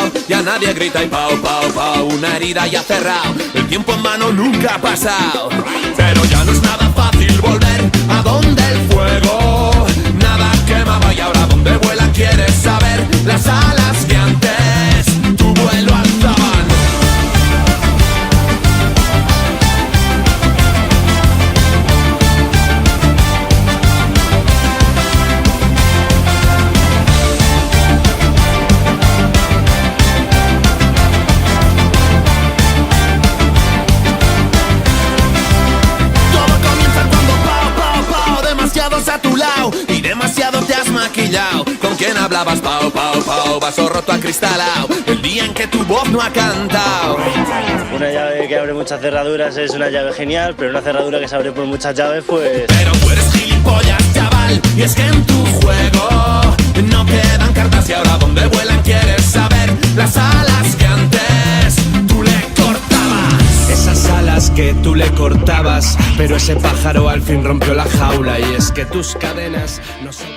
pao. Ya nadie grita y pao, pao, pao. Una herida ya cerrado, el tiempo en mano nunca ha pasado. Pero ya no es nada fácil volver a donde el fuego nada quemaba. Y ahora donde vuelan quieres saber las alas que antes tu vuelo alzaban. A tu lado y demasiado te has maquillado. ¿Con quién hablabas? Pao, pao, pao. Vaso roto acristalado el día en que tu voz no ha cantado. Una llave que abre muchas cerraduras es una llave genial, pero una cerradura que se abre por muchas llaves, pues... Pero tú eres gilipollas, chaval, y es que en tu juego no quedan cartas. Y ahora donde vuelan quieres saber las alas que antes tú le cortabas. Esas alas que tú le cortabas, pero ese pájaro al fin rompió la jaula. Y es que tus cadenas no son...